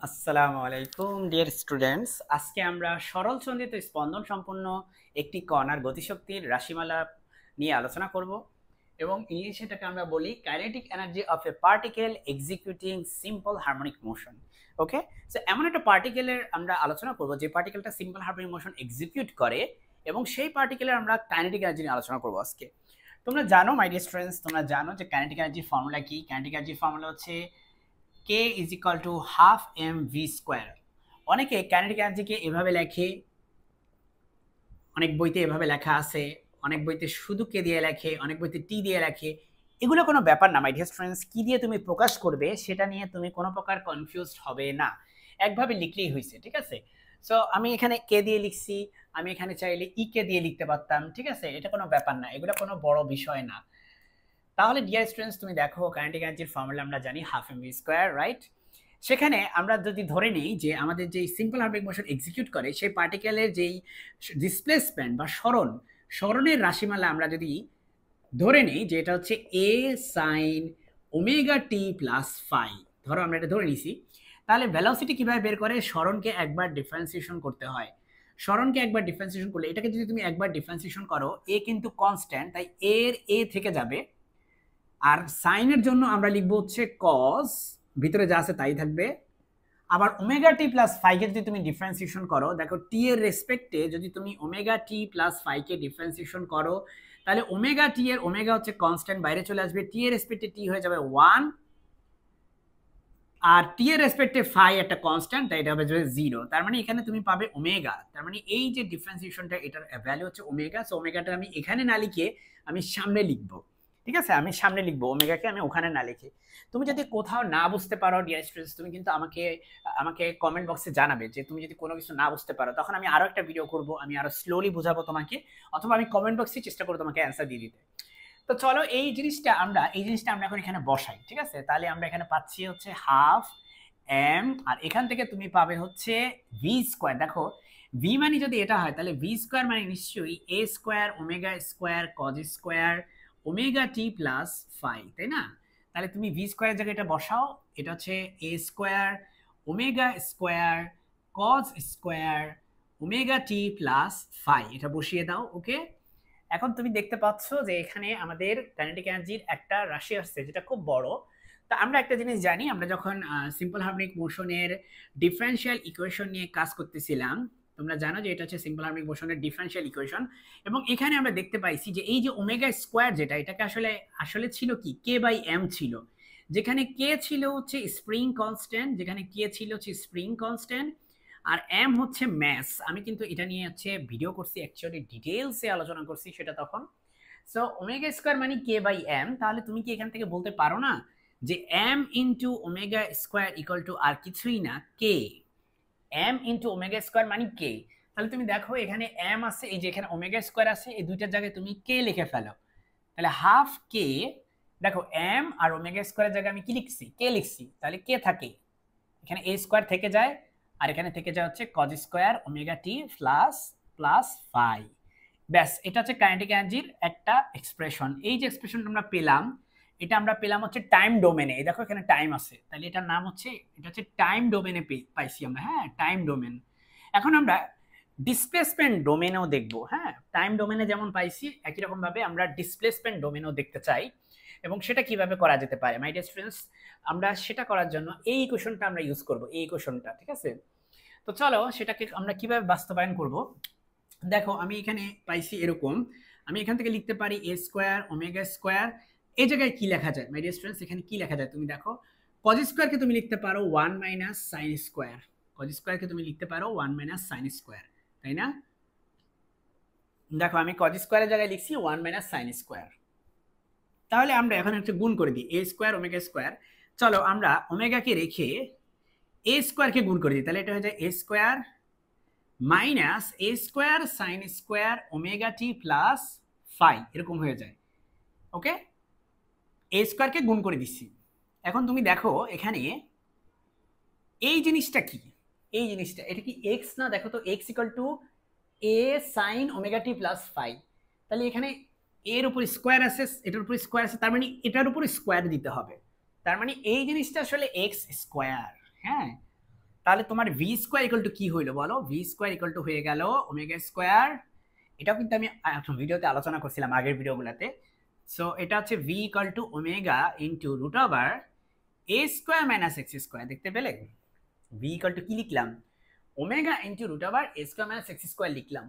আসসালামু আলাইকুম dear students. আজকে আমরা সরল সন্ধিত স্পন্দন সম্পন্ন একটি কণার গতিশক্তির রাশিমালা নিয়ে আলোচনা করব এবং ইংলিশে এটাকে আমরা বলি kinetic energy of A particle executing simple harmonic motion. Okay, so এমন একটা পার্টিকেলের আমরা আলোচনা করব যে পার্টিকেলটা সিম্পল হারমোনিক মোশন এক্সিকিউট করে এবং সেই পার্টিকেলের আমরা কাইনেটিক এনার্জি নিয়ে আলোচনা করব আজকে। তোমরা জানো মাই ডিয়ার স্টুডেন্টস, তোমরা জানো যে কাইনেটিক এনার্জির ফর্মুলা কি। কাইনেটিক এনার্জির ফর্মুলা হচ্ছে k is equal to half mv square. অনেকে কাইনেটিক এনার্জিকে এভাবে লেখে, অনেক বইতে এভাবে লেখা আছে, অনেক বইতে শুধু কে দিয়ে লেখে, অনেক বইতে টি দিয়ে লেখে। এগুলো কোনো ব্যাপার না মাই ডিয়ার স্টুডেন্টস, কি দিয়ে তুমি প্রকাশ করবে সেটা নিয়ে তুমি কোনো প্রকার কনফিউজড হবে না, একভাবে লিখলেই হয়েছে, ঠিক আছে। সো আমি এখানে কে দিয়ে লিখছি, আমি এখানে চাইলে ই কে দিয়ে লিখতে পারতাম, ঠিক আছে, এটা কোনো ব্যাপার না, এগুলো কোনো বড় বিষয় না। তাহলে ডিয়ার স্টুডেন্টস তুমি দেখো কাইনেটিক এনার্জির ফর্মুলা আমরা জানি half M V square, right. সেখানে আমরা যদি ধরে নিই যে আমাদের যেই সিম্পল হারমোনিক মোশন এক্সিকিউট করে সেই পার্টিকেলের যেই ডিসপ্লেসমেন্ট বা সরণের রাশিমালা আমরা যদি ধরে নিই যে এটা হচ্ছে এ সাইন ওমেগা টি প্লাস ফাই, ধরো আমরা এটা ধরে নিছি, তাহলে ভেলোসিটি কিভাবে বের করে? সরণকে একবার ডিফারেন্সিয়েশন করতে হয়। সরণকে একবার ডিফারেন্সিয়েশন করলে, এটাকে যদি তুমি একবার ডিফারেন্সিয়েশন করো, এ কিন্তু কনস্ট্যান্ট, তাই এর এ থেকে যাবে। আর সাইনের জন্য আমরা লিখবো হচ্ছে কজ, ভিতরে যা আছে তাই থাকবে। আবার ওমেগা টি প্লাস ফাইকে যদি তুমি ডিফারেন্সিয়েশন করো, দেখো টি এর রেসপেক্টে যদি তুমি ওমেগা টি প্লাস ফাইকে ডিফারেন্সিয়েশন করো, তাহলে ওমেগা টি এর ওমেগা হচ্ছে কনস্ট্যান্ট, বাইরে চলে আসবে, টি এর রেসপেক্টে টি হয়ে যাবে 1, আর টি এর রেসপেক্টে ফাই একটা কনস্ট্যান্ট, তাই এটা হবে 0। তার মানে এখানে তুমি পাবে ওমেগা, তার মানে এই যে ডিফারেন্সিয়েশনটা এটার ভ্যালু হচ্ছে ওমেগা। সো ওমেগাটা আমি এখানে না লিখে আমি সামনে লিখবো, ঠিক আছে, আমি সামনে লিখবো ওমেগাকে, আমি ওখানে না লিখে। তুমি যদি কোথাও না বুঝতে পারো ডিয়ার স্টুডেন্টস, তুমি কিন্তু আমাকে আমাকে কমেন্ট বক্সে জানাবে যে তুমি যদি কোনো কিছু না বুঝতে পারো, তখন আমি আরো একটা ভিডিও করব, আমি আরো স্লোলি বুঝাবো তোমাকে, অথবা আমি কমেন্ট বক্সে চেষ্টা করবো তোমাকে অ্যান্সার দিয়ে দিতে। তো চলো এই জিনিসটা আমরা এখন এখানে বসাই, ঠিক আছে। তাহলে আমরা এখানে পাচ্ছি হচ্ছে হাফ এম, আর এখান থেকে তুমি পাবে হচ্ছে ভি স্কোয়ার। দেখো ভি মানে যদি এটা হয়, তাহলে ভি স্কোয়ার মানে নিশ্চয়ই A square omega square cos square omega T plus phi, তাই না? তাহলে তুমি ভি স্কোয়ারের জায়গায় এটা বসাও, এটা হচ্ছে A square omega square cos square omega T plus phi, এটা বসিয়ে দাও। ওকে, এখন তুমি দেখতে পাচ্ছ যে এখানে আমাদের কাইনেটিক এনার্জির একটা রাশি আসছে যেটা খুব বড়। তা আমরা একটা জিনিস জানি, আমরা যখন সিম্পল হারমোনিক মোশনের ডিফারেনশিয়াল ইকুয়েশন নিয়ে কাজ করতেছিলাম, তোমরা জানো যে এটা হচ্ছে সিম্পল হারমোনিক মোশনের ডিফারেনশিয়াল ইকুয়েশন, এবং এখানে আমরা দেখতে পাইছি যে এই যে ওমেগা স্কোয়ার যেটা, এটাকে আসলে আসলে ছিল কি কে বাই এম ছিল, যেখানে কে ছিল হচ্ছে স্প্রিং কনস্ট্যান্ট, যেখানে কে ছিল হচ্ছে স্প্রিং কনস্ট্যান্ট, আর এম হচ্ছে ম্যাস। আমি কিন্তু এটা নিয়ে হচ্ছে ভিডিও করছি, অ্যাকচুয়ালি ডিটেলসে আলোচনা করছি সেটা তখন। সো ওমেগা স্কোয়ার মানে কে বাই এম, তাহলে তুমি কি এখান থেকে বলতে পারো না যে M into omega square equal to আর কিছুই না K, M into omega square মানে কে। তাহলে তুমি দেখো এখানে এম আছে, এই যে এখানে ওমেগা স্কোয়ার আছে, এই দুইটার জায়গায় তুমি কে লিখে ফেলো, তাহলে হাফ কে। দেখো এম আর ওমেগা স্কোয়ারের জায়গায় আমি কি লিখছি? কে লিখছি, তাহলে কে থাকে এখানে, এ স্কোয়ার থেকে যায়, আর এখানে থেকে যায় হচ্ছে কজ স্কোয়ার ওমেগা টি প্লাস প্লাস ফাই। ব্যাস, এটা হচ্ছে কাইনেটিক এনার্জির একটা এক্সপ্রেশন। এই যে এক্সপ্রেশনটা আমরা পেলাম, এটা আমরা পেলাম হচ্ছে টাইম ডোমেনে। এই দেখো এখানে টাইম আছে, তাহলে এটার নাম হচ্ছে, এটা হচ্ছে টাইম ডোমেনে পাইছি আমরা, হ্যাঁ, টাইম ডোমেন। এখন আমরা ডিসপ্লেসমেন্ট ডোমেনেও দেখবো, হ্যাঁ, টাইম ডোমেনে যেমন পাইছি একই রকম ভাবে আমরা ডিসপ্লেসমেন্ট ডোমেনেও দেখতে চাই, এবং সেটা কিভাবে করা যেতে পারে মাই ডিয়ার স্টুডেন্টস। আমরা সেটা করার জন্য এই ইকুয়েশনটা আমরা ইউজ করব, এই ইকুয়েশনটা, ঠিক আছে। তো চলো সেটাকে আমরা কিভাবে বাস্তবায়ন করব। দেখো আমি এখানে পাইছি এরকম, আমি এখান থেকে লিখতে পারি এ স্কোয়ার ওমেগা স্কোয়ার। এই জায়গায় কি লেখা যায় মাই ডিয়ার স্টুডেন্টস? এখানে কি লেখা যায় তুমি দেখো, কজ স্কোয়ারকে তুমি লিখতে পারো 1 মাইনাস সাইন স্কোয়ার, কজ স্কোয়ারকে তুমি লিখতে পারো 1 মাইনাস সাইন স্কোয়ার, তাই না? দেখো আমি কজ স্কোয়ারের জায়গায় লিখছি 1 মাইনাস সাইন স্কোয়ার। তাহলে আমরা এখন একটা গুণ করে দিই, এ স্কোয়ার ওমেগা স্কোয়ার। চলো আমরা ওমেগাকে রেখে এ স্কোয়ারকে গুণ করে দিই, তাহলে এটা হয়ে যায় এ স্কোয়ার মাইনাস এ স্কোয়ার সাইন স্কোয়ার ওমেগা টি প্লাস ফাই, এরকম হয়ে যায়। ওকে, এ স্কোয়ারকে গুণ করে দিচ্ছি। এখন তুমি দেখো এখানে এই জিনিসটা কি, এই জিনিসটা এটা কি এক্স না? দেখো তো X equal to A sine omega T plus phi, তাহলে এখানে এর উপর স্কোয়ার আছে, এটার উপর স্কোয়ার আছে, তার মানে এটার উপর স্কোয়ার দিতে হবে, তার মানে এই জিনিসটা আসলে এক্স স্কোয়ার। হ্যাঁ, তাহলে তোমার ভি স্কোয়ার ইকুয়াল টু কি হইলো বলো? ভি স্কোয়ার ইকুয়াল টু হয়ে গেল ওমেগা স্কোয়ার। এটাও কিন্তু আমি ভিডিওতে আলোচনা করছিলাম আগের ভিডিওগুলোতে। সো এটা হচ্ছে V equal to omega into root over A square minus X square. দেখতে পেলে? ভি ইকুয়াল টু কি লিখলাম? Omega into root over A square minus X square লিখলাম।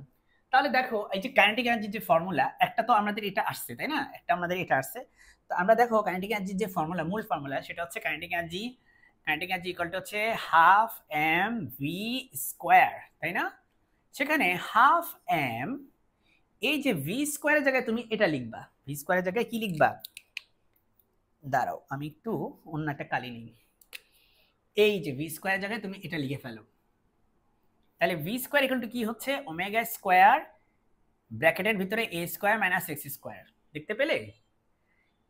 তাহলে দেখো এই যে কাইনেটিক এনার্জির যে ফর্মুলা, একটা তো আমাদের এটা আসছে তাই না, একটা আমাদের এটা আসছে। তো আমরা দেখো কাইনেটিক এনার্জির যে ফর্মুলা, মূল ফর্মুলা, সেটা হচ্ছে কাইনেটিক এনার্জি ইকুয়াল টু হচ্ছে হাফ এম ভি স্কোয়ার, তাই না? সেখানে হাফ এম, এই যে ভি স্কোয়ারের জায়গায় তুমি এটা লিখবা, ভি স্কোয়ারের জায়গায় কি লিখবা? দাঁড়াও আমি একটু অন্য একটা কালি নিই। এই যে ভি স্কোয়ারের জায়গায় তুমি এটা লিখে ফেলো। তাহলে ভি স্কোয়ার ইকুয়াল টু কি হচ্ছে? ওমেগা স্কোয়ার ব্র্যাকেটের ভিতরে এ স্কোয়ার মাইনাস এক্স স্কোয়ার। দেখতে পেলে?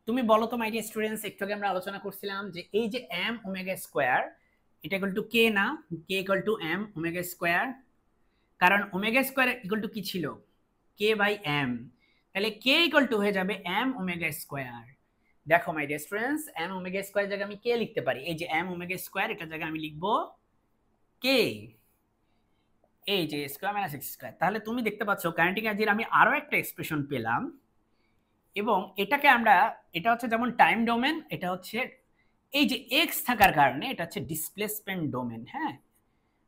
তুমি বলো তো মাই ডিয়ার স্টুডেন্টস, একটু আগে আমরা আলোচনা করছিলাম যে এই যে এম ওমেগা স্কোয়ার, এটা ইকুয়াল টু কে না? K equal to M omega square. কারণ ওমেগা স্কোয়ার ইকুয়াল টু কি ছিল? K by M. তাহলে কে ইকুয়াল টু হয়ে যাবে এম ওমেগা স্কোয়ার। দেখো my dear students, M omega square জায়গায় আমি কে লিখতে পারি। এই যে এম ওমেগা স্কোয়ার, এটার জায়গায় আমি লিখবো কে, এই যে স্কোয়ার মাইনাস এক্স স্কোয়ার। তাহলে তুমি দেখতে পাচ্ছ কাইনেটিক এনার্জির আমি আরো একটা এক্সপ্রেশন পেলাম, এবং এটাকে আমরা, এটা হচ্ছে যেমন টাইম ডোমেন, এটা হচ্ছে এই যে এক্স থাকার কারণে এটা হচ্ছে ডিসপ্লেসমেন্ট ডোমেন। হ্যাঁ,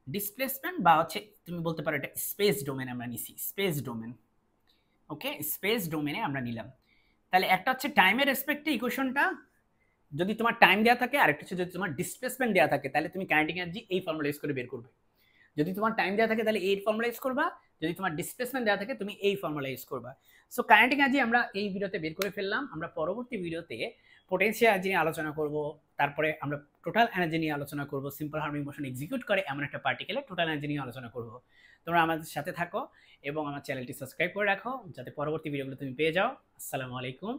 ডিসপ্লেসমেন্ট বা হচ্ছে তুমি বলতে পারো এটা স্পেস ডোমেন আমরা নিছি, স্পেস ডোমেন। ওকে, স্পেস ডোমেনে আমরা নিলাম। তাহলে একটা হচ্ছে টাইমের রেসপেক্টে ইকুয়েশনটা যদি তোমার টাইম দেওয়া থাকে, আরেকটা হচ্ছে যদি তোমার ডিসপ্লেসমেন্ট দেওয়া থাকে, তাহলে তুমি কাইনেটিক এনার্জি এই ফর্মুলা ইউজ করে বের করবে। যদি তোমার টাইম দেওয়া থাকে তাহলে এই ফর্মুলা ইউজ করবা, যদি তোমার ডিসপ্লেসমেন্ট দেওয়া থাকে তুমি এই ফর্মুলা ইউজ করবা। সো কাইনেটিক এনার্জি আমরা এই ভিডিওতে বের করে ফেললাম। আমরা পরবর্তী ভিডিওতে পোটেনশিয়াল এনার্জি নিয়ে আলোচনা করব, তারপরে আমরা টোটাল এনার্জি নিয়ে আলোচনা করব, সিম্পল হার্মোনিক মোশন এক্সিকিউট করে এমন একটা পার্টিকেলের টোটাল এনার্জি নিয়ে আলোচনা করব। তোমরা আমাদের সাথে থাকো এবং আমার চ্যানেলটি সাবস্ক্রাইব করে রাখো যাতে পরবর্তী ভিডিওগুলো তুমি পেয়ে যাও। আসসালামু আলাইকুম।